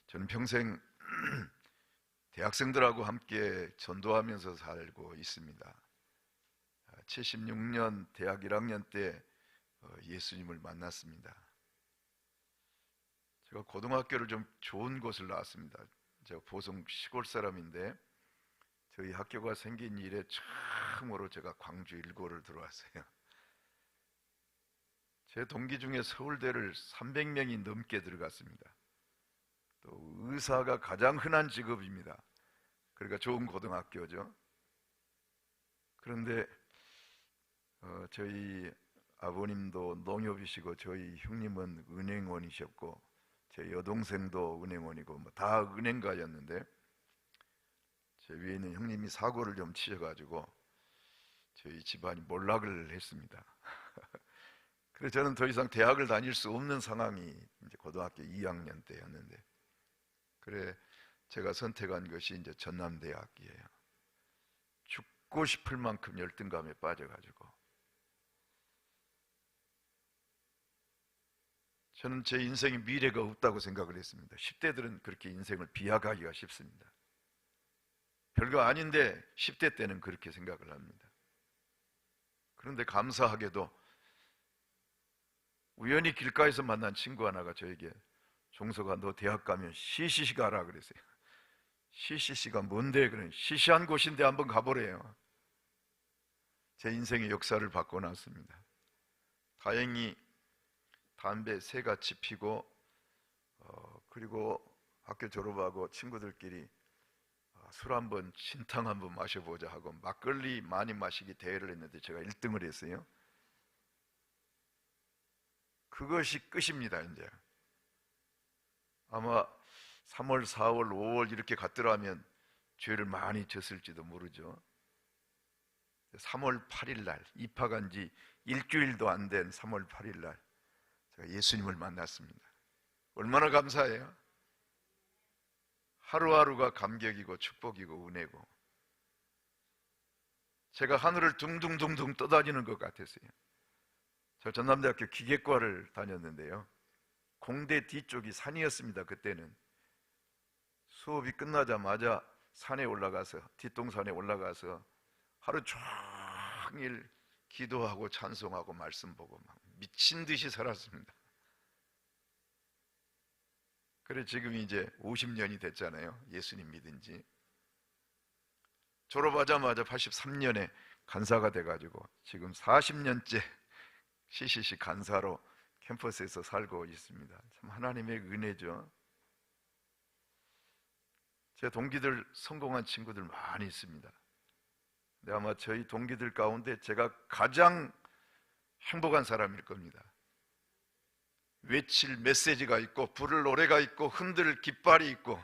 저는 평생 대학생들하고 함께 전도하면서 살고 있습니다. 76년 대학 1학년 때 예수님을 만났습니다. 제가 고등학교를 좀 좋은 곳을 나왔습니다. 제가 보성 시골 사람인데 저희 학교가 생긴 이래 처음으로 제가 광주 1고를 들어왔어요. 제 동기 중에 서울대를 300명이 넘게 들어갔습니다. 또 의사가 가장 흔한 직업입니다. 그러니까 좋은 고등학교죠. 그런데 저희 아버님도 농협이시고 저희 형님은 은행원이셨고 제 여동생도 은행원이고 다 은행가였는데 제 위에 있는 형님이 사고를 좀 치셔가지고 저희 집안이 몰락을 했습니다. 그래서 저는 더 이상 대학을 다닐 수 없는 상황이 이제 고등학교 2학년 때였는데, 그래 제가 선택한 것이 이제 전남대학이에요. 죽고 싶을 만큼 열등감에 빠져가지고 저는 제 인생에 미래가 없다고 생각을 했습니다. 10대들은 그렇게 인생을 비약하기가 쉽습니다. 별거 아닌데 10대 때는 그렇게 생각을 합니다. 그런데 감사하게도 우연히 길가에서 만난 친구 하나가 저에게 종석아 너 대학 가면 CCC 가라 그랬어요. CCC가 뭔데? 그래 시시한 곳인데 한번 가보래요. 제 인생의 역사를 바꿔놨습니다. 다행히 담배 새같이 피고 그리고 학교 졸업하고 친구들끼리 술 한번 진탕 한번 마셔보자 하고 막걸리 많이 마시기 대회를 했는데 제가 1등을 했어요. 그것이 끝입니다. 이제 아마 3월, 4월, 5월 이렇게 갔더라면 죄를 많이 졌을지도 모르죠. 3월 8일 날 입학한 지 일주일도 안 된 3월 8일 날 제가 예수님을 만났습니다. 얼마나 감사해요. 하루하루가 감격이고 축복이고 은혜고 제가 하늘을 둥둥둥둥 떠다니는 것 같았어요. 저 전남대학교 기계과를 다녔는데요, 공대 뒤쪽이 산이었습니다. 그때는 수업이 끝나자마자 산에 올라가서 뒷동산에 올라가서 하루 종일 기도하고 찬송하고 말씀 보고 막 미친 듯이 살았습니다. 그래 지금 이제 50년이 됐잖아요. 예수님 믿은 지. 졸업하자마자 83년에 간사가 돼가지고 지금 40년째 CCC 간사로 캠퍼스에서 살고 있습니다. 참 하나님의 은혜죠. 제 동기들 성공한 친구들 많이 있습니다. 근데 아마 저희 동기들 가운데 제가 가장 행복한 사람일 겁니다. 외칠 메시지가 있고 부를 노래가 있고 흔들 깃발이 있고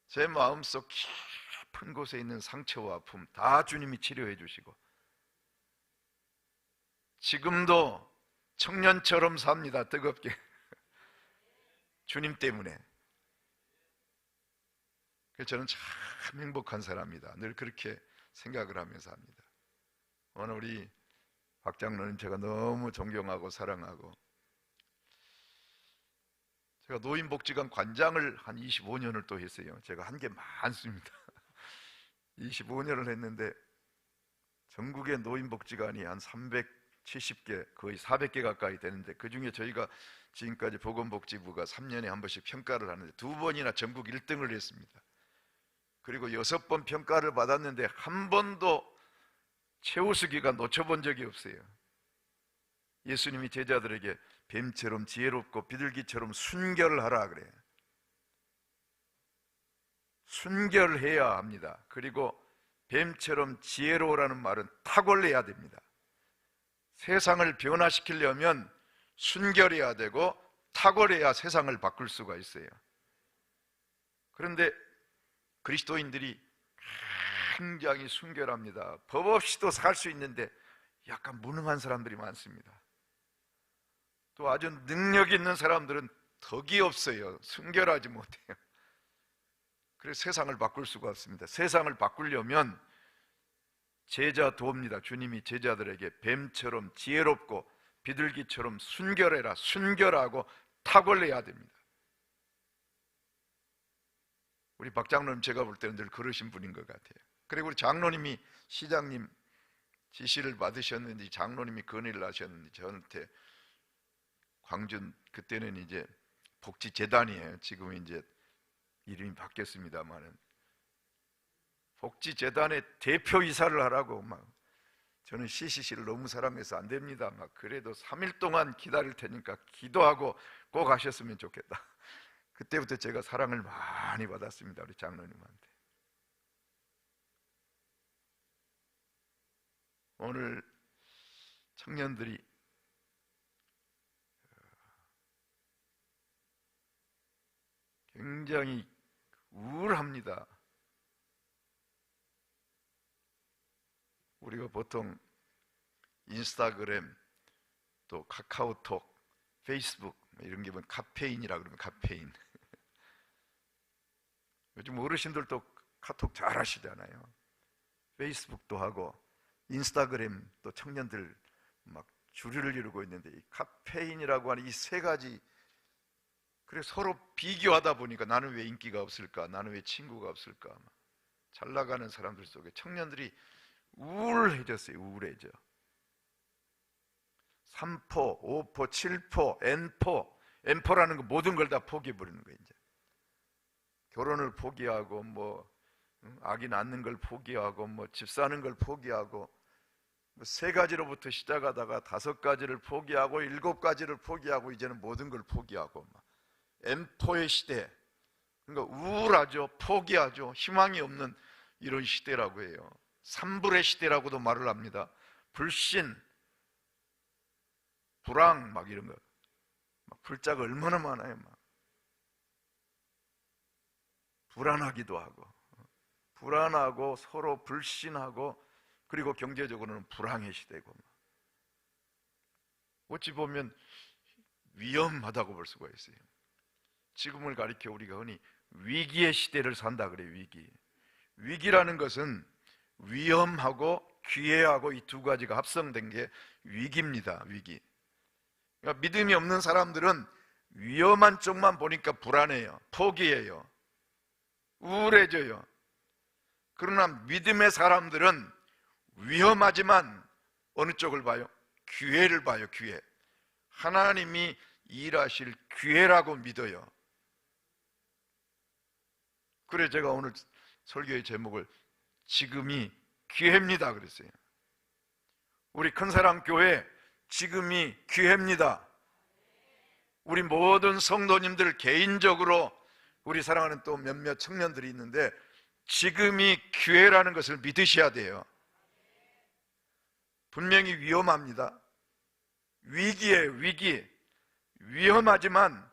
제 마음속 깊은 곳에 있는 상처와 아픔 다 주님이 치료해 주시고 지금도 청년처럼 삽니다. 뜨겁게 주님 때문에. 그래서 저는 참 행복한 사람입니다. 늘 그렇게 생각을 하면서 합니다. 오늘 우리 박 장로님 제가 너무 존경하고 사랑하고, 제가 노인복지관 관장을 한 25년을 또 했어요. 제가 한 게 많습니다. 25년을 했는데 전국의 노인복지관이 한 370개 거의 400개 가까이 되는데 그중에 저희가 지금까지 보건복지부가 3년에 한 번씩 평가를 하는데 2번이나 전국 1등을 했습니다. 그리고 6번 평가를 받았는데 한 번도 최우수기가 놓쳐본 적이 없어요. 예수님이 제자들에게 뱀처럼 지혜롭고 비둘기처럼 순결을 하라 그래요. 순결해야 합니다. 그리고 뱀처럼 지혜로우라는 말은 탁월해야 됩니다. 세상을 변화시키려면 순결해야 되고 탁월해야 세상을 바꿀 수가 있어요. 그런데 그리스도인들이 굉장히 순결합니다. 법 없이도 살 수 있는데 약간 무능한 사람들이 많습니다. 또 아주 능력 있는 사람들은 덕이 없어요. 순결하지 못해요. 그래서 세상을 바꿀 수가 없습니다. 세상을 바꾸려면 제자 도입니다. 주님이 제자들에게 뱀처럼 지혜롭고 비둘기처럼 순결해라, 순결하고 탁월해야 됩니다. 우리 박 장로님 제가 볼 때는 늘 그러신 분인 것 같아요. 그리고 우리 장로님이 시장님 지시를 받으셨는지 장로님이 건의를 하셨는지 저한테 광준, 그때는 이제 복지재단이에요. 지금 이제 이름이 바뀌었습니다만은 복지재단의 대표이사를 하라고 막, 저는 CCC를 너무 사랑해서 안 됩니다. 막 그래도 3일 동안 기다릴 테니까 기도하고 꼭 하셨으면 좋겠다. 그때부터 제가 사랑을 많이 받았습니다. 우리 장로님한테. 오늘 청년들이 굉장히 우울합니다. 우리가 보통 인스타그램, 또 카카오톡, 페이스북 이런 게 뭐 카페인이라 그러면 카페인. 요즘 어르신들도 카톡 잘 하시잖아요. 페이스북도 하고 인스타그램, 또 청년들 막 주류를 이루고 있는데 이 카페인이라고 하는 이 세 가지, 그래 서로 비교하다 보니까 나는 왜 인기가 없을까? 나는 왜 친구가 없을까? 잘 나가는 사람들 속에 청년들이 우울해졌어요. 우울해져. 3포, 5포, 7포, N포, N포라는 거 모든 걸 다 포기해버리는 거예요. 이제 결혼을 포기하고 뭐 아기 낳는 걸 포기하고 뭐 집 사는 걸 포기하고 뭐 3가지로부터 시작하다가 5가지를 포기하고 7가지를 포기하고 이제는 모든 걸 포기하고 막 N포의 시대. 그러니까 우울하죠. 포기하죠. 희망이 없는 이런 시대라고 해요. 산불의 시대라고도 말을 합니다. 불신, 불황 막 이런 거. 막 불자가 얼마나 많아요. 막 불안하기도 하고, 불안하고 서로 불신하고, 그리고 경제적으로는 불황의 시대고. 어찌 보면 위험하다고 볼 수가 있어요. 지금을 가리켜 우리가 흔히 위기의 시대를 산다 그래요. 위기라는 것은 위험하고 기회하고 이 2가지가 합성된 게 위기입니다. 위기. 그러니까 믿음이 없는 사람들은 위험한 쪽만 보니까 불안해요. 포기해요. 우울해져요. 그러나 믿음의 사람들은 위험하지만 어느 쪽을 봐요? 기회를 봐요. 기회. 하나님이 일하실 기회라고 믿어요. 그래 제가 오늘 설교의 제목을 지금이 기회입니다 그랬어요. 우리 큰사랑 교회 지금이 기회입니다. 우리 모든 성도님들 개인적으로 우리 사랑하는 또 몇몇 청년들이 있는데 지금이 기회라는 것을 믿으셔야 돼요. 분명히 위험합니다. 위기예요. 위기. 위험하지만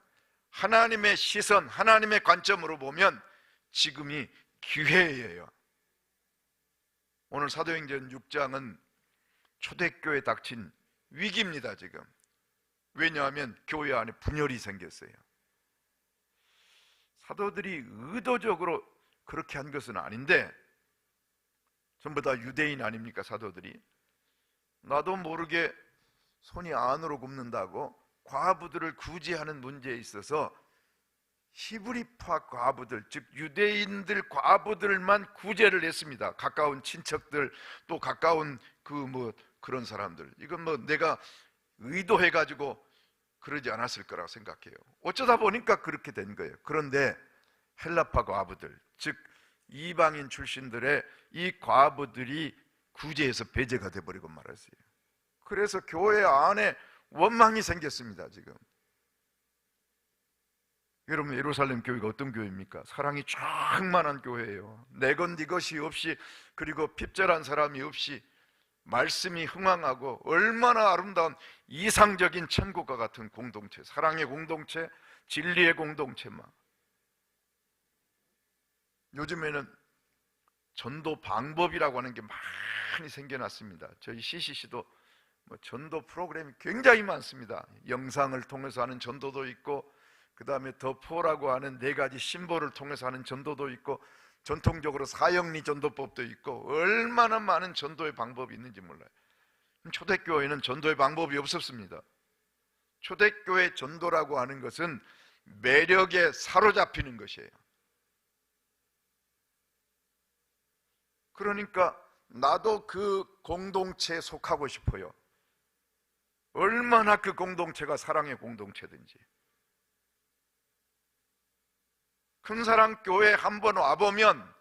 하나님의 시선, 하나님의 관점으로 보면 지금이 기회예요. 오늘 사도행전 6장은 초대교회에 닥친 위기입니다. 지금. 왜냐하면 교회 안에 분열이 생겼어요. 사도들이 의도적으로 그렇게 한 것은 아닌데 전부 다 유대인 아닙니까? 사도들이. 나도 모르게 손이 안으로 굽는다고 과부들을 구제하는 문제에 있어서 히브리파 과부들, 즉 유대인들 과부들만 구제를 했습니다. 가까운 친척들, 또 가까운 그런 사람들. 이건 뭐 내가 의도해가지고 그러지 않았을 거라고 생각해요. 어쩌다 보니까 그렇게 된 거예요. 그런데 헬라파 과부들, 즉 이방인 출신들의 이 과부들이 구제해서 배제가 돼버리고 말았어요. 그래서 교회 안에 원망이 생겼습니다. 지금 여러분, 예루살렘 교회가 어떤 교회입니까? 사랑이 충만한 교회예요. 내 것 네 것이 없이, 그리고 핍절한 사람이 없이 말씀이 흥왕하고 얼마나 아름다운 이상적인 천국과 같은 공동체, 사랑의 공동체, 진리의 공동체만. 요즘에는 전도 방법이라고 하는 게 많이 생겨났습니다. 저희 CCC도 전도 프로그램이 굉장히 많습니다. 영상을 통해서 하는 전도도 있고, 그 다음에 더 포라고 하는 4가지 심볼을 통해서 하는 전도도 있고, 전통적으로 사형리 전도법도 있고, 얼마나 많은 전도의 방법이 있는지 몰라요. 초대교회는 전도의 방법이 없었습니다. 초대교회 전도라고 하는 것은 매력에 사로잡히는 것이에요. 그러니까 나도 그 공동체에 속하고 싶어요. 얼마나 그 공동체가 사랑의 공동체든지. 큰사랑교회 한번 와보면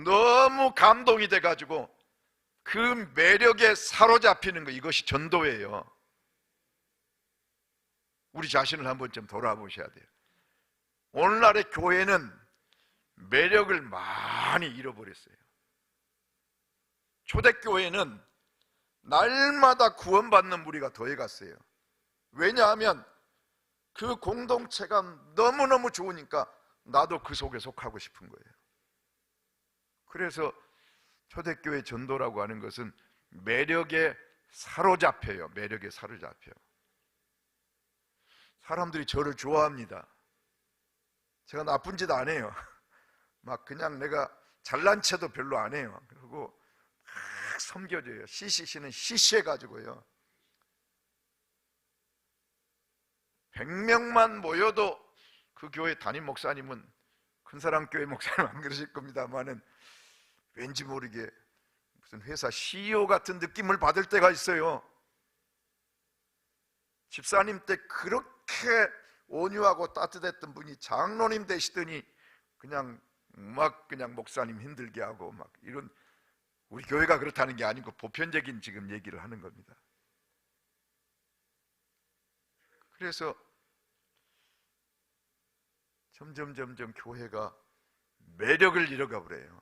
너무 감동이 돼가지고 그 매력에 사로잡히는 거, 이것이 전도예요. 우리 자신을 한번 좀 돌아보셔야 돼요. 오늘날의 교회는 매력을 많이 잃어버렸어요. 초대교회는 날마다 구원받는 무리가 더해갔어요. 왜냐하면 그 공동체가 너무너무 좋으니까 나도 그 속에 속하고 싶은 거예요. 그래서 초대교회 전도라고 하는 것은 매력에 사로잡혀요. 매력에 사로잡혀. 사람들이 저를 좋아합니다. 제가 나쁜 짓 안 해요. 막 그냥 내가 잘난 체도 별로 안 해요. 그리고 막 섬겨줘요. CCC는 시시해가지고요. 100명만 모여도 그 교회 담임 목사님은, 큰사랑교회 목사님 안 그러실 겁니다만은, 왠지 모르게 무슨 회사 CEO 같은 느낌을 받을 때가 있어요. 집사님 때 그렇게 온유하고 따뜻했던 분이 장로님 되시더니 그냥 목사님 힘들게 하고 막 이런, 우리 교회가 그렇다는 게 아니고 보편적인 지금 얘기를 하는 겁니다. 그래서 점점 교회가 매력을 잃어가 버려요.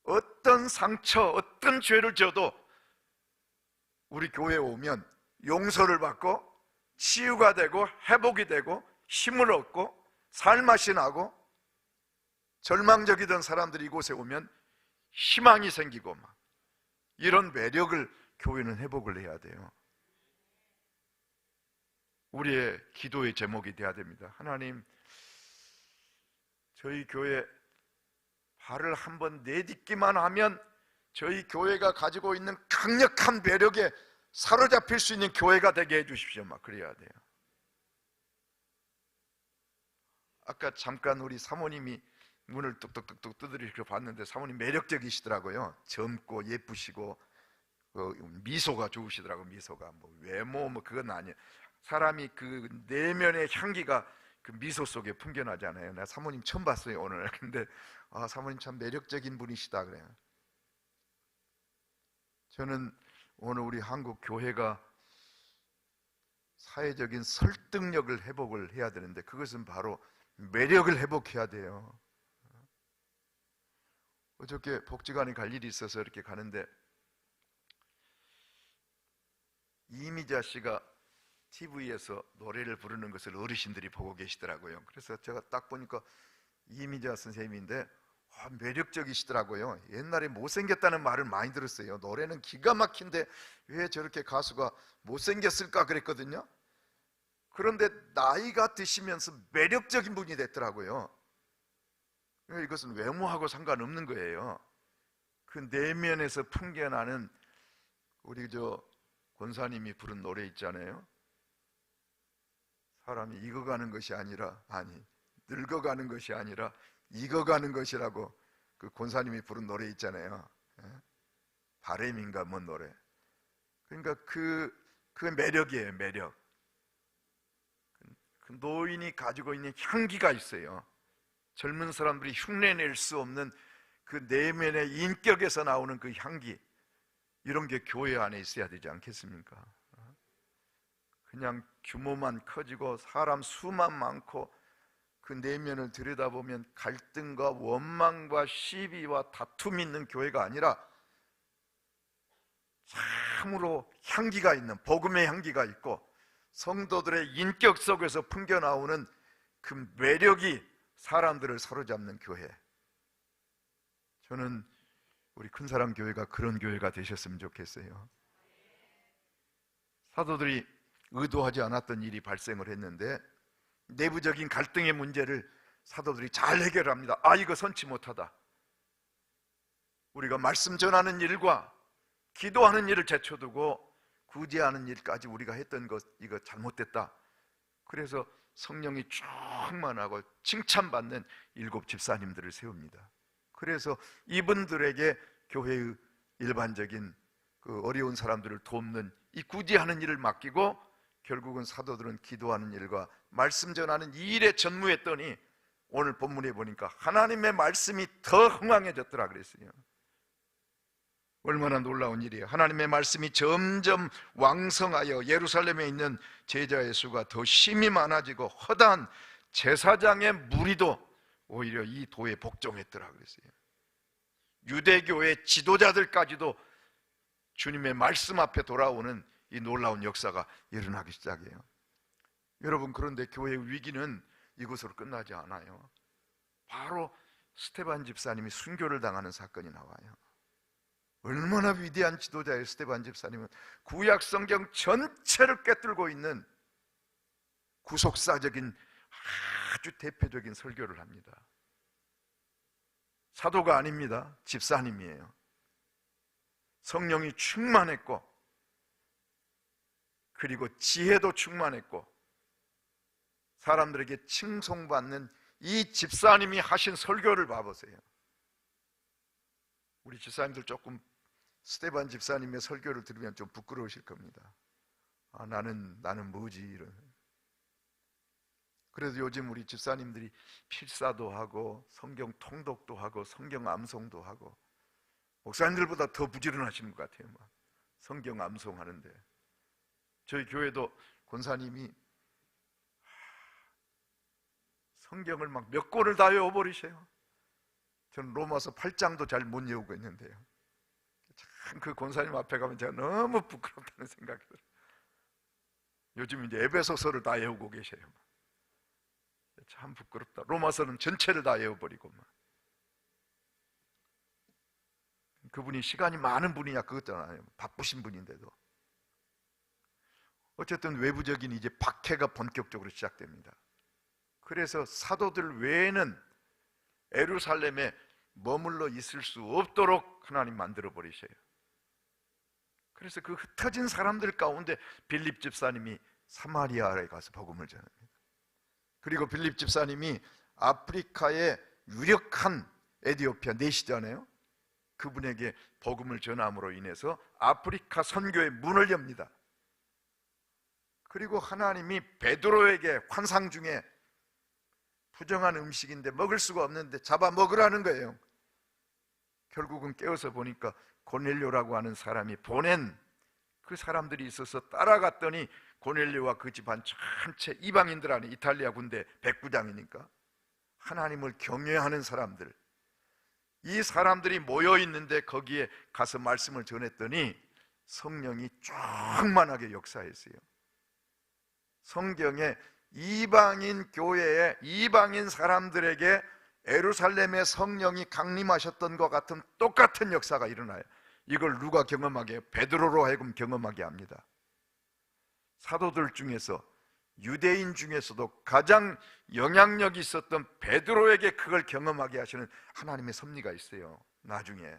어떤 상처, 어떤 죄를 져도 우리 교회에 오면 용서를 받고 치유가 되고 회복이 되고 힘을 얻고 살맛이 나고, 절망적이던 사람들이 이곳에 오면 희망이 생기고 막 이런 매력을 교회는 회복을 해야 돼요. 우리의 기도의 제목이 돼야 됩니다. 하나님, 저희 교회 발을 한번 내딛기만 하면 저희 교회가 가지고 있는 강력한 매력에 사로잡힐 수 있는 교회가 되게 해주십시오. 막 그래야 돼요. 아까 잠깐 우리 사모님이 문을 뚝뚝뚝뚝 두드리고 봤는데 사모님 매력적이시더라고요. 젊고 예쁘시고 미소가 좋으시더라고요. 미소가 외모 그건 아니에요. 사람이 그 내면의 향기가 그 미소 속에 풍겨나잖아요. 나 사모님 처음 봤어요 오늘. 근데 사모님 참 매력적인 분이시다 그래요. 저는 오늘 우리 한국 교회가 사회적인 설득력을 회복을 해야 되는데, 그것은 바로 매력을 회복해야 돼요. 어저께 복지관에 갈 일이 있어서 이렇게 가는데 이미자 씨가 TV에서 노래를 부르는 것을 어르신들이 보고 계시더라고요. 그래서 제가 딱 보니까 이미자 선생님인데 매력적이시더라고요. 옛날에 못생겼다는 말을 많이 들었어요. 노래는 기가 막힌데 왜 저렇게 가수가 못생겼을까 그랬거든요. 그런데 나이가 드시면서 매력적인 분이 됐더라고요. 이것은 외모하고 상관없는 거예요. 그 내면에서 풍겨나는, 우리 권사님이 부른 노래 있잖아요. 사람이 익어가는 것이 아니라, 늙어가는 것이 아니라 익어가는 것이라고 그 권사님이 부른 노래 있잖아요. 바램인가 뭔 노래. 그러니까 그 매력이에요. 매력. 그 노인이 가지고 있는 향기가 있어요. 젊은 사람들이 흉내낼 수 없는 그 내면의 인격에서 나오는 그 향기, 이런 게 교회 안에 있어야 되지 않겠습니까? 그냥 규모만 커지고 사람 수만 많고 그 내면을 들여다보면 갈등과 원망과 시비와 다툼이 있는 교회가 아니라 참으로 향기가 있는, 복음의 향기가 있고 성도들의 인격 속에서 풍겨나오는 그 매력이 사람들을 사로잡는 교회. 저는 우리 큰사랑 교회가 그런 교회가 되셨으면 좋겠어요. 사도들이 의도하지 않았던 일이 발생을 했는데 내부적인 갈등의 문제를 사도들이 잘 해결합니다. 이거 선치 못하다. 우리가 말씀 전하는 일과 기도하는 일을 제쳐두고 구제하는 일까지 우리가 했던 것, 이거 잘못됐다. 그래서 성령이 충만하고 칭찬받는 7 집사님들을 세웁니다. 그래서 이분들에게 교회의 일반적인 그 어려운 사람들을 돕는 이 구제하는 일을 맡기고 결국은 사도들은 기도하는 일과 말씀 전하는 이 일에 전무했더니 오늘 본문에 보니까 하나님의 말씀이 더 흥황해졌더라 그랬어요. 얼마나 놀라운 일이에요. 하나님의 말씀이 점점 왕성하여 예루살렘에 있는 제자의 수가 더 심히 많아지고 허다한 제사장의 무리도 오히려 이 도에 복종했더라 그랬어요. 유대교의 지도자들까지도 주님의 말씀 앞에 돌아오는 이 놀라운 역사가 일어나기 시작해요. 여러분, 그런데 교회의 위기는 이것으로 끝나지 않아요. 바로 스데반 집사님이 순교를 당하는 사건이 나와요. 얼마나 위대한 지도자의 스데반 집사님은 구약 성경 전체를 꿰뚫고 있는 구속사적인 아주 대표적인 설교를 합니다. 사도가 아닙니다. 집사님이에요. 성령이 충만했고 그리고 지혜도 충만했고 사람들에게 칭송받는 이 집사님이 하신 설교를 봐보세요. 우리 집사님들 조금 스데반 집사님의 설교를 들으면 좀 부끄러우실 겁니다. 아, 나는 뭐지 이런. 그래서 요즘 우리 집사님들이 필사도 하고 성경 통독도 하고 성경 암송도 하고 목사님들보다 더 부지런하시는 것 같아요. 막 성경 암송하는데 저희 교회도 권사님이 성경을 막 몇 권을 다 외워버리세요. 저는 로마서 8장도 잘 못 외우고 있는데요. 참 그 권사님 앞에 가면 제가 너무 부끄럽다는 생각이 들어요. 요즘 이제 에베소서를 다 외우고 계세요. 참 부끄럽다. 로마서는 전체를 다 외워버리고 막. 그분이 시간이 많은 분이야 그거잖아요. 바쁘신 분인데도. 어쨌든 외부적인 이제 박해가 본격적으로 시작됩니다. 그래서 사도들 외에는 예루살렘에 머물러 있을 수 없도록 하나님 만들어 버리셔요. 그래서 그 흩어진 사람들 가운데 빌립 집사님이 사마리아에 가서 복음을 전합니다. 그리고 빌립 집사님이 아프리카의 유력한 에디오피아 내시잖아요. 그분에게 복음을 전함으로 인해서 아프리카 선교의 문을 엽니다. 그리고 하나님이 베드로에게 환상 중에 부정한 음식인데 먹을 수가 없는데 잡아 먹으라는 거예요. 결국은 깨어서 보니까 고넬료라고 하는 사람이 보낸 그 사람들이 있어서 따라갔더니 고넬료와 그 집안 전체 이방인들 안에 이탈리아 군대 백부장이니까 하나님을 경외하는 사람들, 이 사람들이 모여 있는데 거기에 가서 말씀을 전했더니 성령이 충만하게 역사했어요. 성경에 이방인 교회에 이방인 사람들에게 예루살렘의 성령이 강림하셨던 것 같은 똑같은 역사가 일어나요. 이걸 누가 경험하게 해요? 베드로로 하여금 경험하게 합니다. 사도들 중에서 유대인 중에서도 가장 영향력이 있었던 베드로에게 그걸 경험하게 하시는 하나님의 섭리가 있어요. 나중에.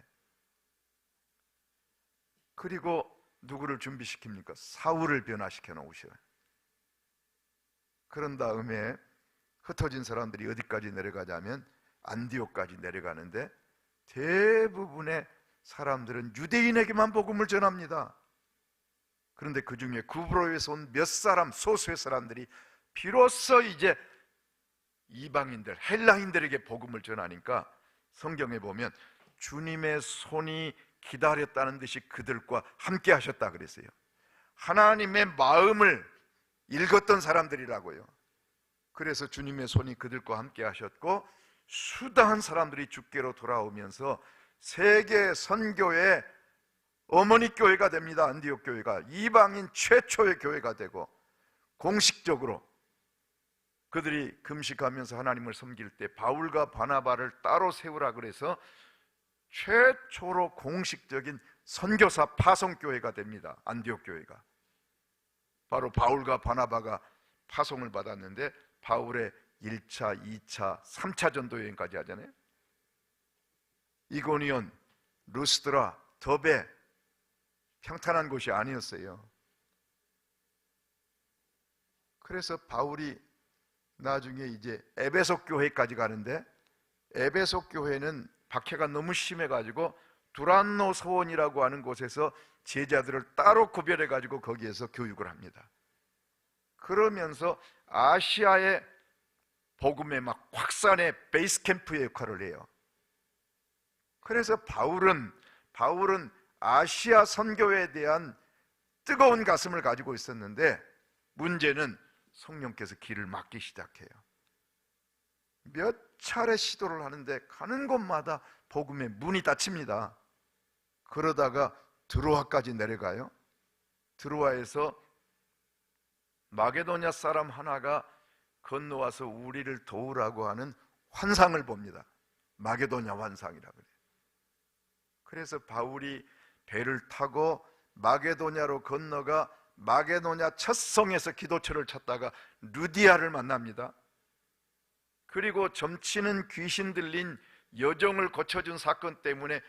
그리고 누구를 준비시킵니까? 사울을 변화시켜 놓으셔요. 그런 다음에 흩어진 사람들이 어디까지 내려가자면 안디옥까지 내려가는데 대부분의 사람들은 유대인에게만 복음을 전합니다. 그런데 그 중에 구브로에서 온 몇 사람, 소수의 사람들이 비로소 이제 이방인들, 헬라인들에게 복음을 전하니까 성경에 보면 주님의 손이 기다렸다는 듯이 그들과 함께 하셨다 그랬어요. 하나님의 마음을 읽었던 사람들이라고요. 그래서 주님의 손이 그들과 함께 하셨고 수다한 사람들이 주께로 돌아오면서 세계 선교의 어머니 교회가 됩니다. 안디옥 교회가 이방인 최초의 교회가 되고 공식적으로 그들이 금식하면서 하나님을 섬길 때 바울과 바나바를 따로 세우라 그래서 최초로 공식적인 선교사 파송교회가 됩니다. 안디옥 교회가. 바로 바울과 바나바가 파송을 받았는데 바울의 1차, 2차, 3차 전도 여행까지 하잖아요. 이고니온, 루스드라, 더베 평탄한 곳이 아니었어요. 그래서 바울이 나중에 이제 에베소 교회까지 가는데 에베소 교회는 박해가 너무 심해가지고 두란노 소원이라고 하는 곳에서 제자들을 따로 구별해가지고 거기에서 교육을 합니다. 그러면서 아시아의 복음의 막 확산의 베이스 캠프의 역할을 해요. 그래서 바울은 아시아 선교에 대한 뜨거운 가슴을 가지고 있었는데, 문제는 성령께서 길을 막기 시작해요. 몇 차례 시도를 하는데 가는 곳마다 복음의 문이 닫힙니다. 그러다가 드로아까지 내려가요. 드로아에서 마게도냐 사람 하나가 건너와서 우리를 도우라고 하는 환상을 봅니다. 마게도냐 환상이라 그래요. 그래서 바울이 배를 타고 마게도냐로 건너가 마게도냐 첫 성에서 기도처를 찾다가 루디아를 만납니다. 그리고 점치는 귀신 들린 여종을 고쳐준 사건 때문에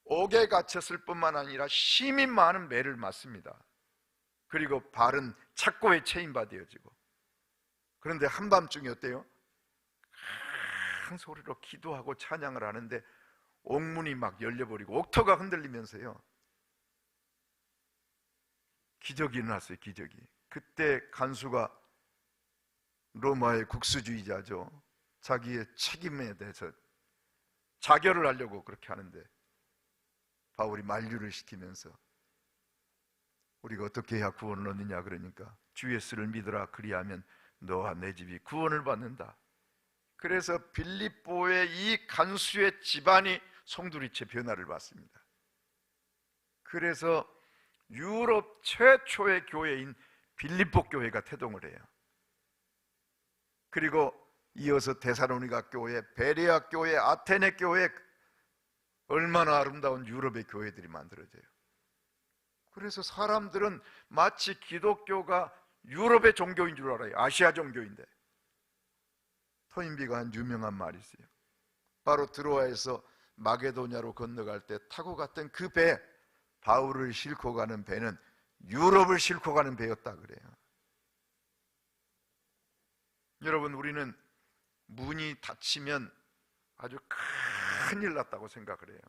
옥에 갇혔을 뿐만 아니라 심히 많은 매를 맞습니다. 그리고 발은 착고에 체인받아지고. 그런데 한밤중에 어때요? 큰 소리로 기도하고 찬양을 하는데 옥문이 막 열려버리고 옥터가 흔들리면서요, 기적이 일어났어요. 기적이. 그때 간수가 로마의 국수주의자죠. 자기의 책임에 대해서 자결을 하려고 그렇게 하는데 바울이 만류를 시키면서 우리가 어떻게 해야 구원을 얻느냐 그러니까 주 예수를 믿으라, 그리하면 너와 내 집이 구원을 받는다. 그래서 빌립보의 이 간수의 집안이 송두리째 변화를 받습니다. 그래서 유럽 최초의 교회인 빌립보 교회가 태동을 해요. 그리고 이어서 데살로니가 교회, 베레아 교회, 아테네 교회, 얼마나 아름다운 유럽의 교회들이 만들어져요. 그래서 사람들은 마치 기독교가 유럽의 종교인 줄 알아요. 아시아 종교인데. 토인비가 한 유명한 말이 있어요. 바로 드로아에서 마게도냐로 건너갈 때 타고 갔던 그 배, 바울을 싣고 가는 배는 유럽을 싣고 가는 배였다 그래요. 여러분, 우리는 문이 닫히면 아주 큰일 났다고 생각을 해요.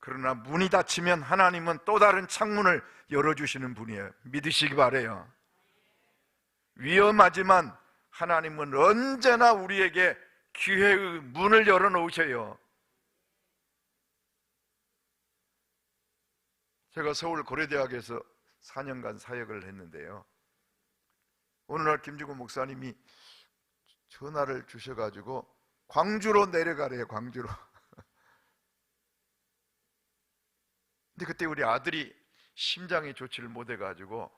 그러나 문이 닫히면 하나님은 또 다른 창문을 열어주시는 분이에요. 믿으시기 바라요. 위험하지만 하나님은 언제나 우리에게 기회의 문을 열어놓으셔요. 제가 서울 고려대학에서 4년간 사역을 했는데요, 어느 날 김주구 목사님이 전화를 주셔가지고 광주로 내려가래요. 광주로. 근데 그때 우리 아들이 심장이 좋지를 못해가지고,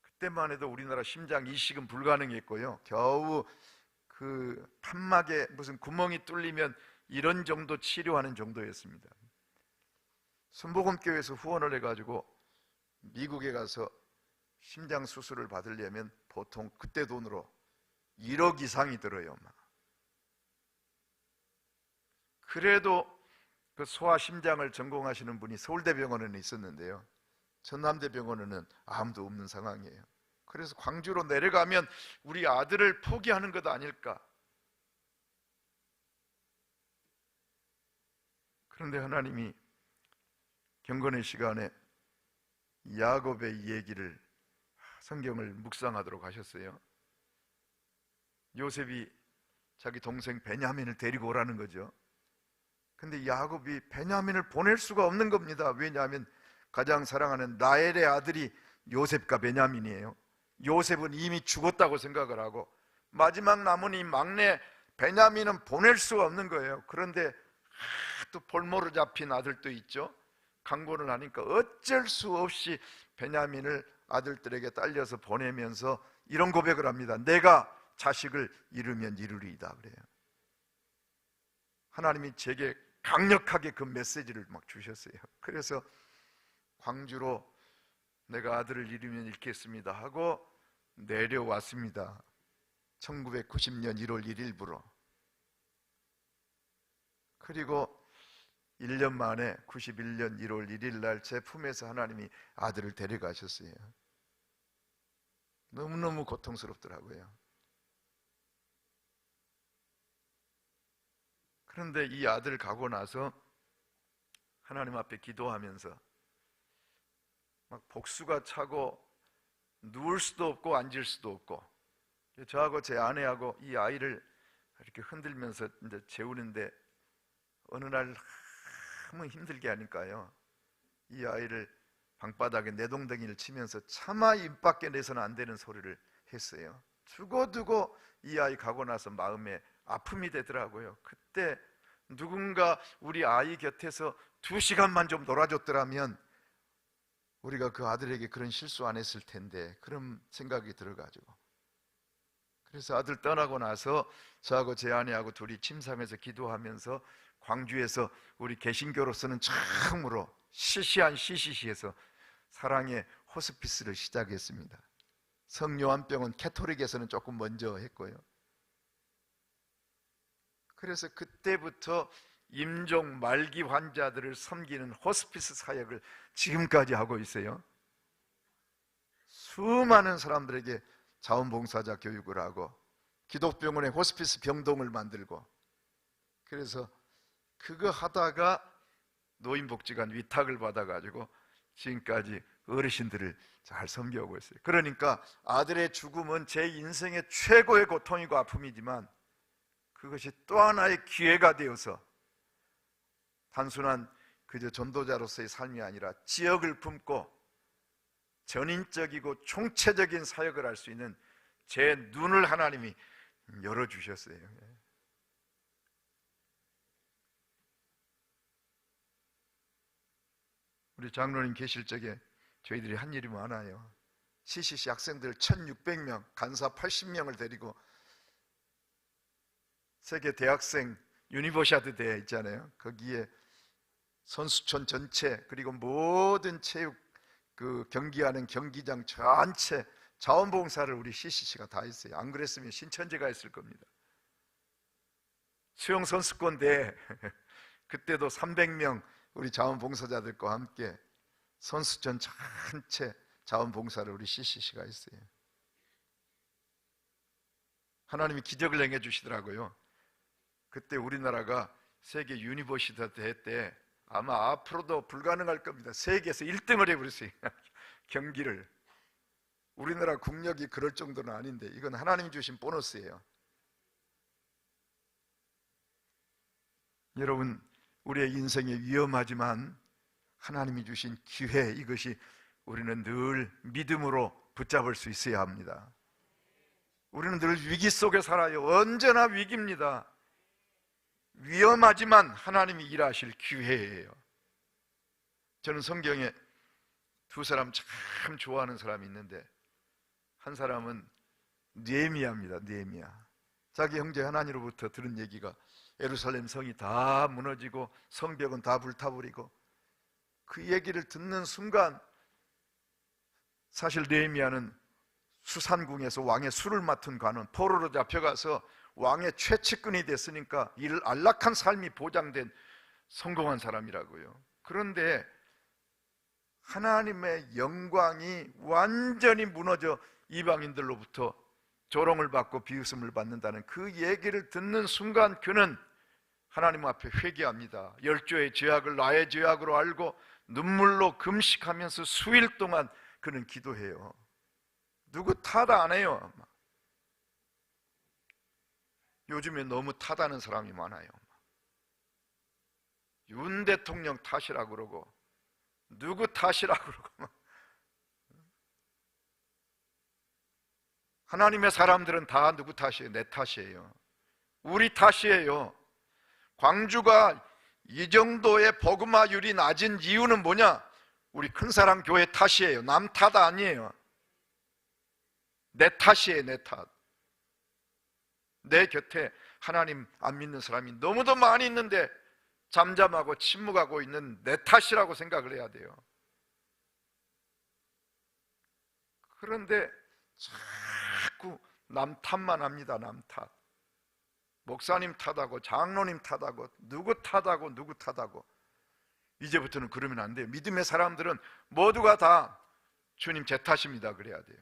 그때만 해도 우리나라 심장 이식은 불가능했고요, 겨우 그 판막에 무슨 구멍이 뚫리면 이런 정도 치료하는 정도였습니다. 순복음교회에서 후원을 해가지고 미국에 가서 심장 수술을 받으려면 보통 그때 돈으로 1억 이상이 들어요. 그래도 그 소아심장을 전공하시는 분이 서울대병원에는 있었는데요, 전남대병원에는 아무도 없는 상황이에요. 그래서 광주로 내려가면 우리 아들을 포기하는 것 아닐까. 그런데 하나님이 경건의 시간에 야곱의 얘기를, 성경을 묵상하도록 하셨어요. 요셉이 자기 동생 베냐민을 데리고 오라는 거죠. 근데 야곱이 베냐민을 보낼 수가 없는 겁니다. 왜냐하면 가장 사랑하는 라헬의 아들이 요셉과 베냐민이에요. 요셉은 이미 죽었다고 생각을 하고 마지막 남은 이 막내 베냐민은 보낼 수가 없는 거예요. 그런데 또 볼모로 잡힌 아들도 있죠. 강권을 하니까 어쩔 수 없이 베냐민을 아들들에게 딸려서 보내면서 이런 고백을 합니다. 내가 자식을 이루면 이루리이다 그래요. 하나님이 제게 강력하게 그 메시지를 막 주셨어요. 그래서 광주로 내가 아들을 이루면 잃겠습니다 하고 내려왔습니다. 1990년 1월 1일부로. 그리고 1년 만에 91년 1월 1일 날 제 품에서 하나님이 아들을 데려가셨어요. 너무너무 고통스럽더라고요. 그런데 이 아들 가고 나서 하나님 앞에 기도하면서 막 복수가 차고 누울 수도 없고 앉을 수도 없고, 저하고 제 아내하고 이 아이를 이렇게 흔들면서 이제 재우는데 어느 날 너무 힘들게 하니까요, 이 아이를 방바닥에 내동댕이를 치면서 차마 입 밖에 내서는 안 되는 소리를 했어요. 두고두고 이 아이 가고 나서 마음에 아픔이 되더라고요. 그때 누군가 우리 아이 곁에서 2시간만 좀 놀아줬더라면 우리가 그 아들에게 그런 실수 안 했을 텐데, 그런 생각이 들어가지고, 그래서 아들 떠나고 나서 저하고 제 아내하고 둘이 침상에서 기도하면서 광주에서 우리 개신교로서는 처음으로 시시한 CCC에서 사랑의 호스피스를 시작했습니다. 성요한병원 캐토릭에서는 조금 먼저 했고요. 그래서 그때부터 임종 말기 환자들을 섬기는 호스피스 사역을 지금까지 하고 있어요. 수많은 사람들에게 자원봉사자 교육을 하고 기독병원에 호스피스 병동을 만들고, 그래서 그거 하다가 노인복지관 위탁을 받아가지고 지금까지 어르신들을 잘 섬겨오고 있어요. 그러니까 아들의 죽음은 제 인생의 최고의 고통이고 아픔이지만 그것이 또 하나의 기회가 되어서 단순한 그저 전도자로서의 삶이 아니라 지역을 품고 전인적이고 총체적인 사역을 할 수 있는 제 눈을 하나님이 열어주셨어요. 우리 장로님 계실 적에 저희들이 한 일이 많아요. CCC 학생들 1600명, 간사 80명을 데리고 세계 대학생 유니버시아드 대회 있잖아요. 거기에 선수촌 전체, 그리고 모든 체육 경기하는 경기장 전체 자원봉사를 우리 CCC가 다 했어요. 안 그랬으면 신천지가 했을 겁니다. 수영 선수권 대회 그때도 300명 우리 자원봉사자들과 함께 선수촌 전체 자원봉사를 우리 CCC가 했어요. 하나님이 기적을 행해 주시더라고요. 그때 우리나라가 세계 유니버시티 대회 때 아마 앞으로도 불가능할 겁니다. 세계에서 1등을 해버렸어요. 경기를. 우리나라 국력이 그럴 정도는 아닌데 이건 하나님이 주신 보너스예요. 여러분, 우리의 인생이 위험하지만 하나님이 주신 기회, 이것이 우리는 늘 믿음으로 붙잡을 수 있어야 합니다. 우리는 늘 위기 속에 살아요. 언제나 위기입니다. 위험하지만 하나님이 일하실 기회예요. 저는 성경에 두 사람 참 좋아하는 사람이 있는데, 한 사람은 느헤미야입니다. 느헤미야. 자기 형제 하나님으로부터 들은 얘기가 예루살렘 성이 다 무너지고 성벽은 다 불타버리고, 그 얘기를 듣는 순간 사실 느헤미야는 수산궁에서 왕의 술을 맡은 관원 포로로 잡혀가서 왕의 최측근이 됐으니까 안락한 삶이 보장된 성공한 사람이라고요. 그런데 하나님의 영광이 완전히 무너져 이방인들로부터 조롱을 받고 비웃음을 받는다는 그 얘기를 듣는 순간 그는 하나님 앞에 회개합니다. 열조의 죄악을 나의 죄악으로 알고 눈물로 금식하면서 수일 동안 그는 기도해요. 누구 탓 안 해요. 요즘에 너무 탓하는 사람이 많아요. 윤 대통령 탓이라고 그러고 누구 탓이라고 그러고. 하나님의 사람들은 다 누구 탓이에요? 내 탓이에요. 우리 탓이에요. 광주가 이 정도의 복음화율이 낮은 이유는 뭐냐? 우리 큰사랑 교회 탓이에요. 남 탓 아니에요. 내 탓이에요. 내 탓. 내 곁에 하나님 안 믿는 사람이 너무도 많이 있는데 잠잠하고 침묵하고 있는 내 탓이라고 생각을 해야 돼요. 그런데 자꾸 남 탓만 합니다. 남 탓. 목사님 탓하고 장로님 탓하고 누구 탓하고 누구 탓하고. 이제부터는 그러면 안 돼요. 믿음의 사람들은 모두가 다 주님 제 탓입니다 그래야 돼요.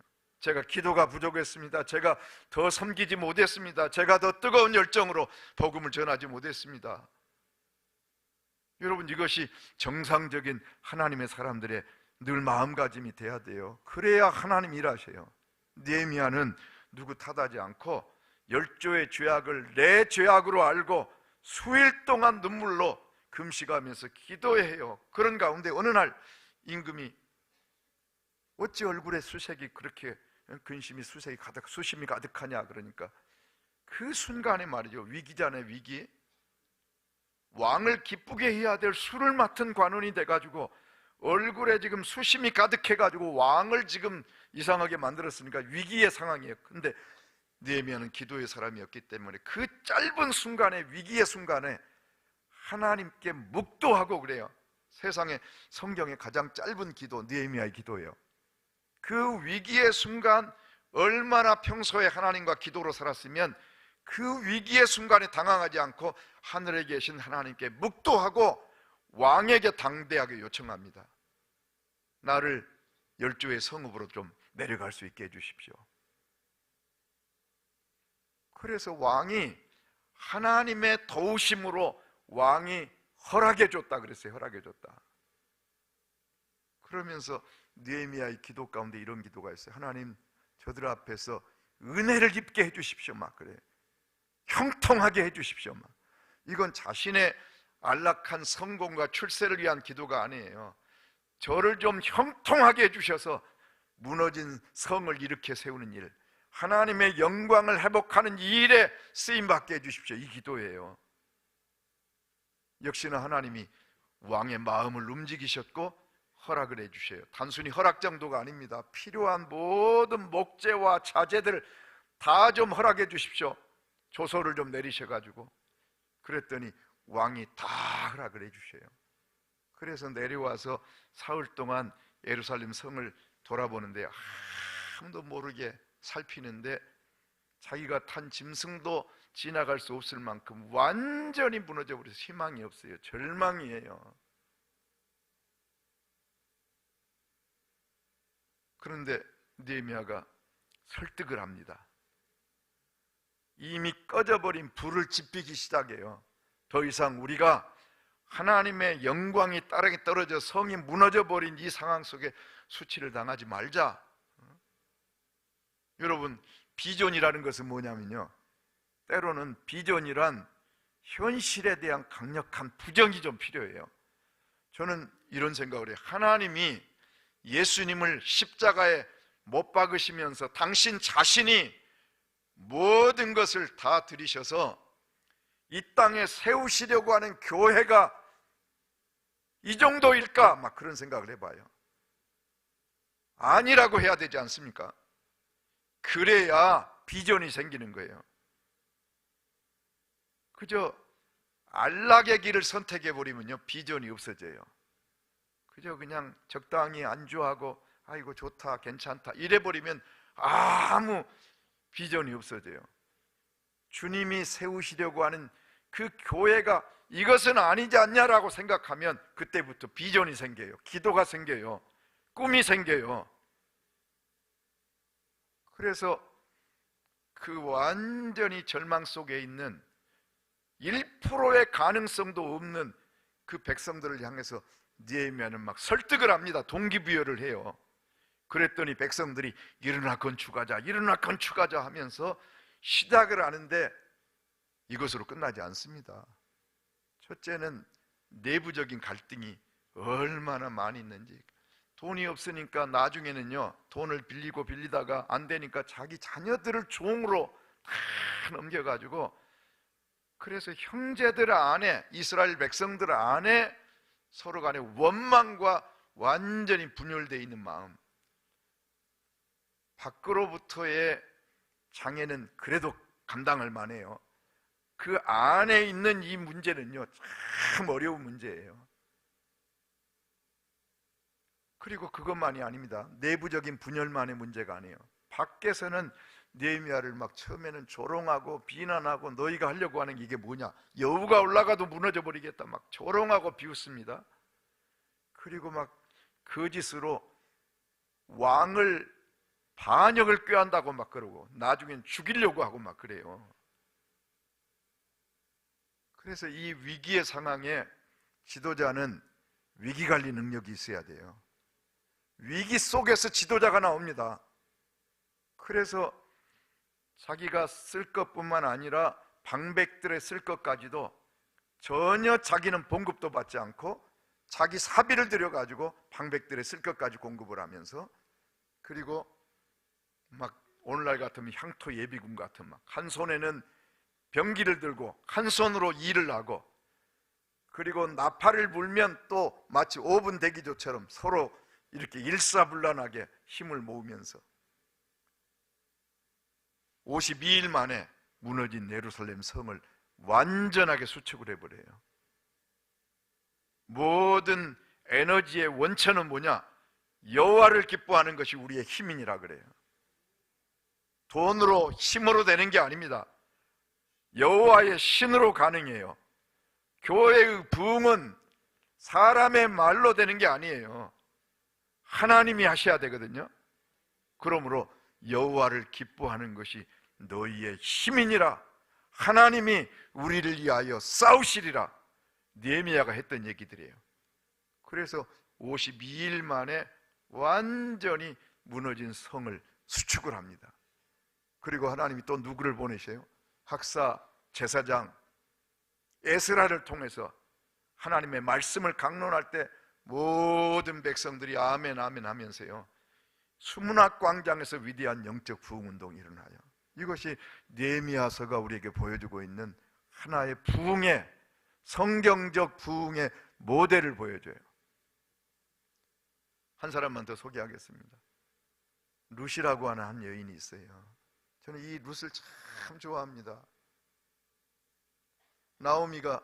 제가 기도가 부족했습니다. 제가 더 섬기지 못했습니다. 제가 더 뜨거운 열정으로 복음을 전하지 못했습니다. 여러분, 이것이 정상적인 하나님의 사람들의 늘 마음가짐이 돼야 돼요. 그래야 하나님 일하셔요. 느헤미야는 누구 탓하지 않고 열조의 죄악을 내 죄악으로 알고 수일 동안 눈물로 금식하면서 기도해요. 그런 가운데 어느 날 임금이 어찌 얼굴에 수색이 그렇게 근심이 수색이 가득 수심이 가득하냐, 그러니까 그 순간에 말이죠, 위기잖아요. 위기. 왕을 기쁘게 해야 될 술을 맡은 관원이 돼가지고 얼굴에 지금 수심이 가득해가지고 왕을 지금 이상하게 만들었으니까 위기의 상황이에요. 근데 느헤미야는 기도의 사람이었기 때문에 그 짧은 순간에, 위기의 순간에 하나님께 묵도하고 그래요. 세상에 성경에 가장 짧은 기도 느헤미야의 기도예요. 그 위기의 순간 얼마나 평소에 하나님과 기도로 살았으면 그 위기의 순간에 당황하지 않고 하늘에 계신 하나님께 묵도하고 왕에게 당대하게 요청합니다. 나를 열조의 성읍으로 좀 내려갈 수 있게 해주십시오. 그래서 왕이 하나님의 도우심으로 왕이 허락해 줬다 그랬어요. 허락해 줬다. 그러면서 느헤미야의 기도 가운데 이런 기도가 있어요. 하나님, 저들 앞에서 은혜를 입게 해주십시오. 막 그래. 형통하게 해주십시오. 막. 이건 자신의 안락한 성공과 출세를 위한 기도가 아니에요. 저를 좀 형통하게 해주셔서 무너진 성을 일으켜 세우는 일, 하나님의 영광을 회복하는 이 일에 쓰임받게 해주십시오. 이 기도예요. 역시나 하나님이 왕의 마음을 움직이셨고 허락을 해주셔요. 단순히 허락 정도가 아닙니다. 필요한 모든 목재와 자재들 다 좀 허락해 주십시오. 조서를 좀 내리셔가지고. 그랬더니 왕이 다 허락을 해주셔요. 그래서 내려와서 사흘 동안 예루살렘 성을 돌아보는데 아무도 모르게 살피는데 자기가 탄 짐승도 지나갈 수 없을 만큼 완전히 무너져 버려서 희망이 없어요. 절망이에요. 그런데 느헤미야가 설득을 합니다. 이미 꺼져버린 불을 지피기 시작해요. 더 이상 우리가 하나님의 영광이 땅에 떨어져 성이 무너져버린 이 상황 속에 수치를 당하지 말자. 여러분, 비전이라는 것은 뭐냐면요, 때로는 비전이란 현실에 대한 강력한 부정이 좀 필요해요. 저는 이런 생각을 해요. 하나님이 예수님을 십자가에 못 박으시면서 당신 자신이 모든 것을 다 들이셔서 이 땅에 세우시려고 하는 교회가 이 정도일까? 막 그런 생각을 해봐요. 아니라고 해야 되지 않습니까? 그래야 비전이 생기는 거예요. 그저 안락의 길을 선택해버리면요, 비전이 없어져요. 그저 그냥 적당히 안주하고 아이고 좋다 괜찮다 이래버리면 아무 비전이 없어져요. 주님이 세우시려고 하는 그 교회가 이것은 아니지 않냐라고 생각하면 그때부터 비전이 생겨요. 기도가 생겨요. 꿈이 생겨요. 그래서 그 완전히 절망 속에 있는 1%의 가능성도 없는 그 백성들을 향해서 느헤미야는 막 설득을 합니다. 동기부여를 해요. 그랬더니 백성들이 일어나 건축하자, 일어나 건축하자 하면서 시작을 하는데 이것으로 끝나지 않습니다. 첫째는 내부적인 갈등이 얼마나 많이 있는지. 돈이 없으니까 나중에는요, 돈을 빌리다가 안 되니까 자기 자녀들을 종으로 다 넘겨가지고, 그래서 형제들 안에, 이스라엘 백성들 안에 서로 간에 원망과 완전히 분열되어 있는 마음. 밖으로부터의 장애는 그래도 감당할 만해요. 그 안에 있는 이 문제는요, 참 어려운 문제예요. 그리고 그것만이 아닙니다. 내부적인 분열만의 문제가 아니에요. 밖에서는 느헤미야를 막 처음에는 조롱하고 비난하고 너희가 하려고 하는 게 이게 뭐냐, 여우가 올라가도 무너져 버리겠다 막 조롱하고 비웃습니다. 그리고 막 거짓으로 왕을 반역을 꾀한다고 막 그러고 나중엔 죽이려고 하고 막 그래요. 그래서 이 위기의 상황에 지도자는 위기관리 능력이 있어야 돼요. 위기 속에서 지도자가 나옵니다. 그래서 자기가 쓸 것뿐만 아니라 방백들의 쓸 것까지도 전혀 자기는 봉급도 받지 않고 자기 사비를 들여가지고 방백들의 쓸 것까지 공급을 하면서, 그리고 막 오늘날 같으면 향토 예비군 같은 막 한 손에는 병기를 들고 한 손으로 일을 하고, 그리고 나팔을 불면 또 마치 5분 대기조처럼 서로 이렇게 일사불란하게 힘을 모으면서 52일 만에 무너진 예루살렘 성을 완전하게 수축을 해버려요. 모든 에너지의 원천은 뭐냐? 여호와를 기뻐하는 것이 우리의 힘이니라 그래요. 돈으로 힘으로 되는 게 아닙니다. 여호와의 신으로 가능해요. 교회의 부흥은 사람의 말로 되는 게 아니에요. 하나님이 하셔야 되거든요. 그러므로 여호와를 기뻐하는 것이 너희의 힘이니라. 하나님이 우리를 위하여 싸우시리라. 느헤미야가 했던 얘기들이에요. 그래서 52일 만에 완전히 무너진 성을 수축을 합니다. 그리고 하나님이 또 누구를 보내셔요? 학사, 제사장 에스라를 통해서 하나님의 말씀을 강론할 때 모든 백성들이 아멘 아멘 하면서요, 수문학 광장에서 위대한 영적 부흥운동이 일어나요. 이것이 느헤미야서가 우리에게 보여주고 있는 하나의 부흥의, 성경적 부흥의 모델을 보여줘요. 한 사람만 더 소개하겠습니다. 룻이라고 하는 한 여인이 있어요. 저는 이 룻을 참 좋아합니다. 나오미가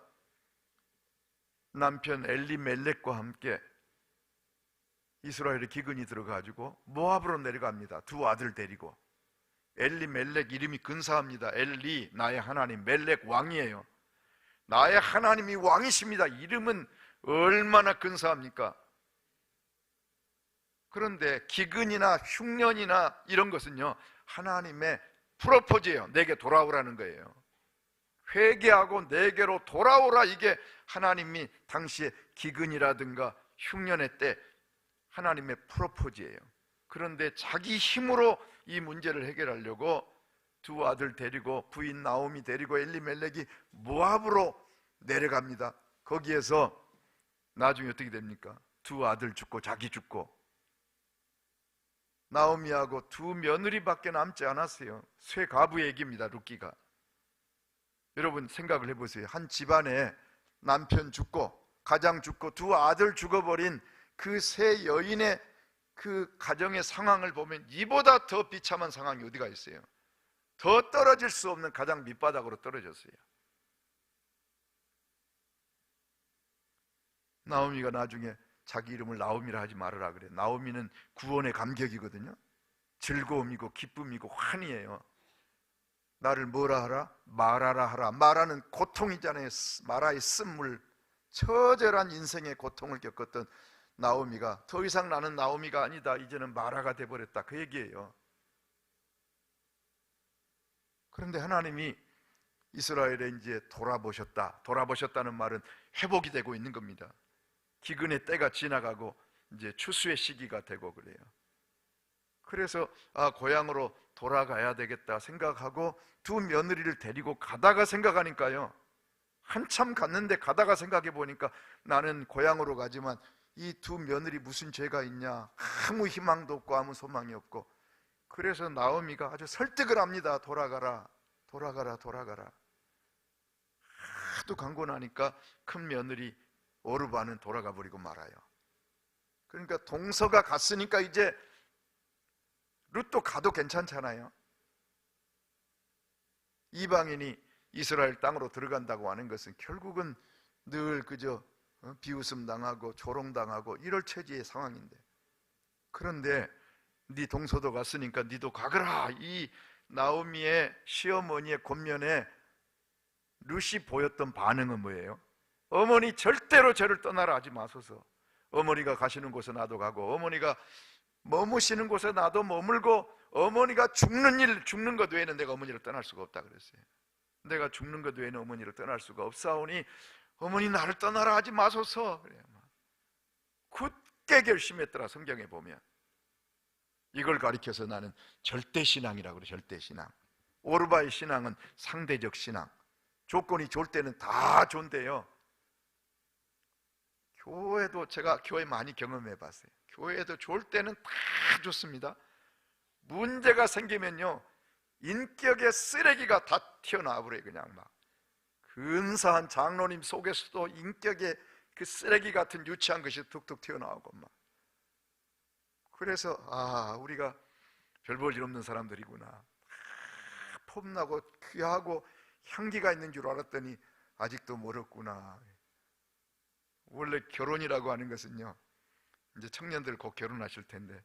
남편 엘리멜렉과 함께 이스라엘의 기근이 들어가지고 모압으로 내려갑니다. 두 아들 데리고. 엘리멜렉 이름이 근사합니다. 엘리 나의 하나님, 멜렉 왕이에요. 나의 하나님이 왕이십니다. 이름은 얼마나 근사합니까? 그런데 기근이나 흉년이나 이런 것은요, 하나님의 프로포즈예요. 내게 돌아오라는 거예요. 회개하고 내게로 돌아오라. 이게 하나님이 당시에 기근이라든가 흉년의 때 하나님의 프로포즈예요. 그런데 자기 힘으로 이 문제를 해결하려고 두 아들 데리고, 부인 나오미 데리고 엘리멜렉이 모압으로 내려갑니다. 거기에서 나중에 어떻게 됩니까? 두 아들 죽고 자기 죽고, 나오미하고 두 며느리밖에 남지 않았어요. 쇠 가부의 얘기입니다. 룻기가. 여러분 생각을 해보세요. 한 집안에 남편 죽고 가장 죽고 두 아들 죽어버린 그 세 여인의 그 가정의 상황을 보면 이보다 더 비참한 상황이 어디가 있어요? 더 떨어질 수 없는 가장 밑바닥으로 떨어졌어요. 나오미가 나중에 자기 이름을 나오미라 하지 말으라 그래. 나오미는 구원의 감격이거든요. 즐거움이고 기쁨이고 환희예요. 나를 뭐라 하라? 마라라 하라. 마라는 고통이잖아요. 마라의 쓴물, 처절한 인생의 고통을 겪었던 나오미가 더 이상 나는 나오미가 아니다, 이제는 마라가 돼버렸다, 그 얘기예요. 그런데 하나님이 이스라엘에 이제 돌아보셨다는 말은 회복이 되고 있는 겁니다. 기근의 때가 지나가고 이제 추수의 시기가 되고 그래요. 그래서 고향으로 돌아가야 되겠다 생각하고 두 며느리를 데리고 가다가 생각하니까요, 한참 갔는데 가다가 생각해 보니까 나는 고향으로 가지만 이 두 며느리 무슨 죄가 있냐, 아무 희망도 없고 아무 소망이 없고. 그래서 나오미가 아주 설득을 합니다. 돌아가라. 하도 강권하니까 큰 며느리 오르바는 돌아가 버리고 말아요. 그러니까 동서가 갔으니까 이제 룻도 가도 괜찮잖아요. 이방인이 이스라엘 땅으로 들어간다고 하는 것은 결국은 늘 그저 비웃음 당하고 조롱당하고 이럴 처지의 상황인데, 그런데 네 동서도 갔으니까 네도 가거라. 이 나오미의 시어머니의 권면에 룻이 보였던 반응은 뭐예요? 어머니 절대로 저를 떠나라 하지 마소서. 어머니가 가시는 곳에 나도 가고, 어머니가 머무시는 곳에 나도 머물고, 어머니가 죽는 것 외에는 내가 어머니를 떠날 수가 없다 그랬어요. 내가 죽는 것 외에는 어머니를 떠날 수가 없사오니 어머니 나를 떠나라 하지 마소서. 그래요. 굳게 결심했더라. 성경에 보면 이걸 가리켜서 나는 절대신앙이라고 그래요. 절대신앙. 오르바의 신앙은 상대적 신앙. 조건이 좋을 때는 다 좋은데요, 교회도 제가 교회 많이 경험해 봤어요. 교회도 좋을 때는 다 좋습니다. 문제가 생기면요, 인격의 쓰레기가 다 튀어나와 버려요. 그냥 막 근사한 장로님 속에서도 인격의 그 쓰레기 같은 유치한 것이 툭툭 튀어나오고 막. 그래서 우리가 별 볼 일 없는 사람들이구나, 폼나고 귀하고 향기가 있는 줄 알았더니 아직도 멀었구나. 원래 결혼이라고 하는 것은요, 이제 청년들 곧 결혼하실 텐데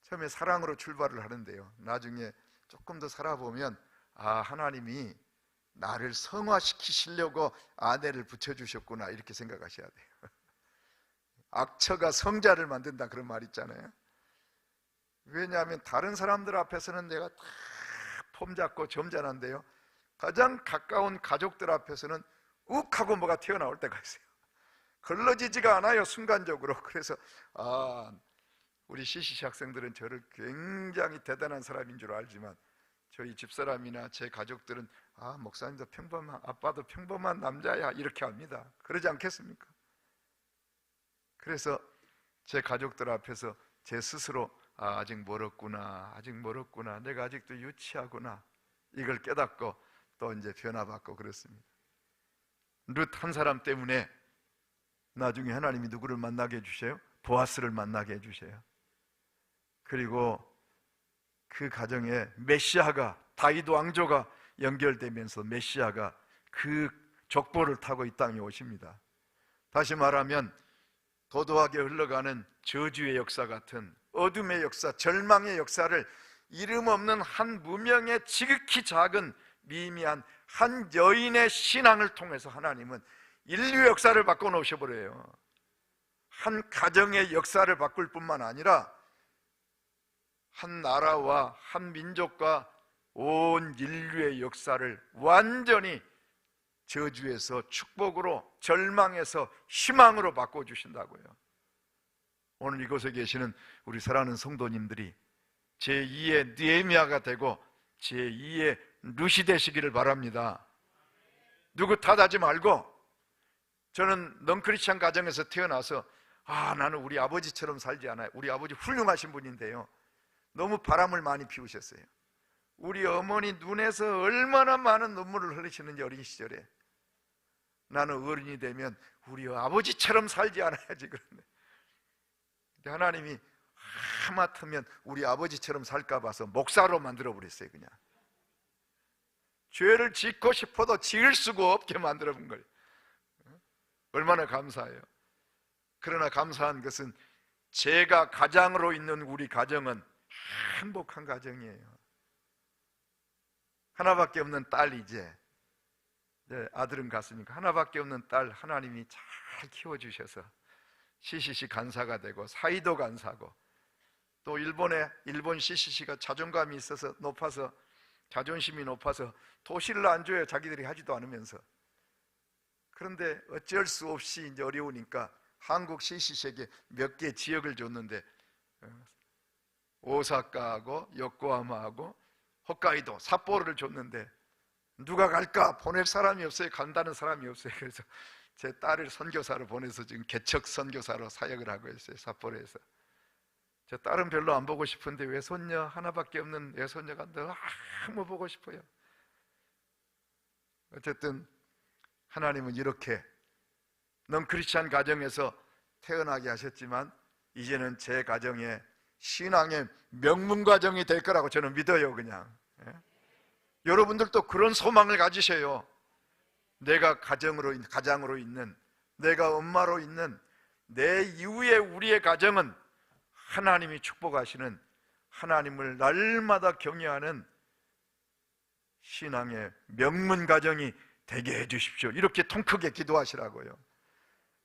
처음에 사랑으로 출발을 하는데요, 나중에 조금 더 살아보면 하나님이 나를 성화시키시려고 아내를 붙여주셨구나, 이렇게 생각하셔야 돼요. 악처가 성자를 만든다, 그런 말 있잖아요. 왜냐하면 다른 사람들 앞에서는 내가 다 폼 잡고 점잖은데요, 가장 가까운 가족들 앞에서는 욱하고 뭐가 튀어나올 때가 있어요. 걸러지지가 않아요, 순간적으로. 그래서 우리 CCC 학생들은 저를 굉장히 대단한 사람인 줄 알지만 저희 집사람이나 제 가족들은 목사님도 평범한, 아빠도 평범한 남자야, 이렇게 합니다. 그러지 않겠습니까? 그래서 제 가족들 앞에서 제 스스로 아직 멀었구나, 내가 아직도 유치하구나, 이걸 깨닫고 또 이제 변화받고 그렇습니다. 룻 한 사람 때문에 나중에 하나님이 누구를 만나게 해주세요? 보아스를 만나게 해주세요. 그리고 그 가정에 메시아가, 다윗 왕조가 연결되면서 메시아가 그 족보를 타고 이 땅에 오십니다. 다시 말하면 도도하게 흘러가는 저주의 역사 같은 어둠의 역사, 절망의 역사를 이름 없는 한 무명의 지극히 작은 미미한 한 여인의 신앙을 통해서 하나님은 인류 역사를 바꿔 놓으셔버려요. 한 가정의 역사를 바꿀 뿐만 아니라 한 나라와 한 민족과 온 인류의 역사를 완전히 저주에서 축복으로, 절망에서 희망으로 바꿔주신다고요. 오늘 이곳에 계시는 우리 사랑하는 성도님들이 제2의 느헤미야가 되고 제2의 룻이 되시기를 바랍니다. 누구 탓하지 말고, 저는 넌크리스찬 가정에서 태어나서 나는 우리 아버지처럼 살지 않아요. 우리 아버지 훌륭하신 분인데요, 너무 바람을 많이 피우셨어요. 우리 어머니 눈에서 얼마나 많은 눈물을 흘리시는지, 어린 시절에. 나는 어른이 되면 우리 아버지처럼 살지 않아야지 그런데, 하나님이 하마터면 우리 아버지처럼 살까 봐서 목사로 만들어 버렸어요. 그냥 죄를 짓고 싶어도 지을 수가 없게 만들어 본 거예요. 얼마나 감사해요. 그러나 감사한 것은 제가 가장으로 있는 우리 가정은 행복한 가정이에요. 하나밖에 없는 딸, 이제 아들은 갔으니까 하나밖에 없는 딸 하나님이 잘 키워주셔서 CCC 간사가 되고 사이도 간사고, 또 일본 CCC가 자존감이 있어서 높아서, 자존심이 높아서 도시를 안 줘요. 자기들이 하지도 않으면서. 그런데 어쩔 수 없이 이제 어려우니까 한국 CCC에게 몇 개 지역을 줬는데, 오사카하고 요코하마하고 홋카이도, 삿포로를 줬는데 누가 갈까? 보낼 사람이 없어요. 간다는 사람이 없어요. 그래서 제 딸을 선교사로 보내서 지금 개척 선교사로 사역을 하고 있어요, 삿포로에서. 제 딸은 별로 안 보고 싶은데 외손녀 하나밖에 없는 외손녀가 너무 보고 싶어요. 어쨌든 하나님은 이렇게 넌크리스찬 가정에서 태어나게 하셨지만 이제는 제 가정에 신앙의 명문 가정이 될 거라고 저는 믿어요. 그냥 여러분들도 그런 소망을 가지셔요. 내가 가장으로 있는, 내가 엄마로 있는 내 이후에 우리의 가정은 하나님이 축복하시는, 하나님을 날마다 경외하는 신앙의 명문 가정이 되게 해주십시오. 이렇게 통 크게 기도하시라고요.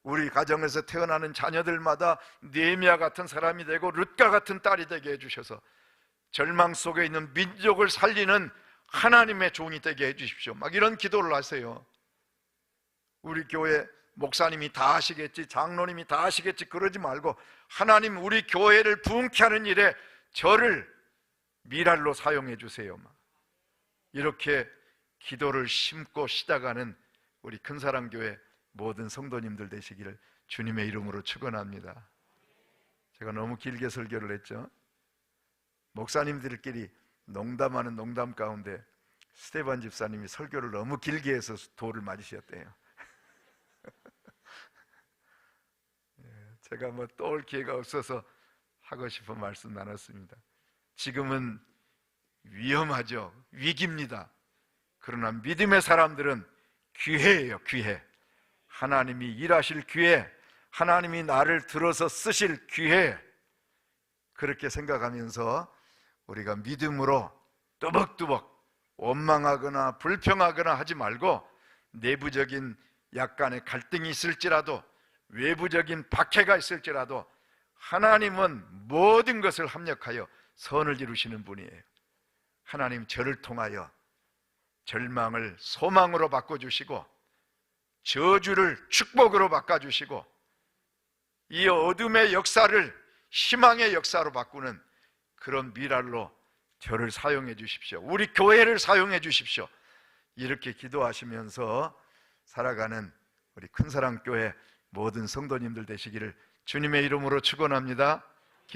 우리 가정에서 태어나는 자녀들마다 느헤미야 같은 사람이 되고 룻과 같은 딸이 되게 해주셔서 절망 속에 있는 민족을 살리는 하나님의 종이 되게 해주십시오. 막 이런 기도를 하세요. 우리 교회 목사님이 다 하시겠지, 장로님이 다 하시겠지 그러지 말고, 하나님 우리 교회를 부흥케 하는 일에 저를 미랄로 사용해 주세요. 이렇게 기도를 심고 시작하는 우리 큰사랑교회 모든 성도님들 되시기를 주님의 이름으로 축원합니다. 제가 너무 길게 설교를 했죠. 목사님들끼리 농담하는 농담 가운데 스테반 집사님이 설교를 너무 길게 해서 돌을 맞으셨대요. 제가 뭐 또 올 기회가 없어서 하고 싶은 말씀 나눴습니다. 지금은 위험하죠. 위기입니다. 그러나 믿음의 사람들은 기회예요. 기회. 하나님이 일하실 기회, 하나님이 나를 들어서 쓰실 기회, 그렇게 생각하면서 우리가 믿음으로 뚜벅뚜벅 원망하거나 불평하거나 하지 말고, 내부적인 약간의 갈등이 있을지라도, 외부적인 박해가 있을지라도 하나님은 모든 것을 합력하여 선을 이루시는 분이에요. 하나님 저를 통하여 절망을 소망으로 바꿔주시고 저주를 축복으로 바꿔주시고 이 어둠의 역사를 희망의 역사로 바꾸는 그런 미랄로 저를 사용해 주십시오. 우리 교회를 사용해 주십시오. 이렇게 기도하시면서 살아가는 우리 큰사랑교회 모든 성도님들 되시기를 주님의 이름으로 축원합니다.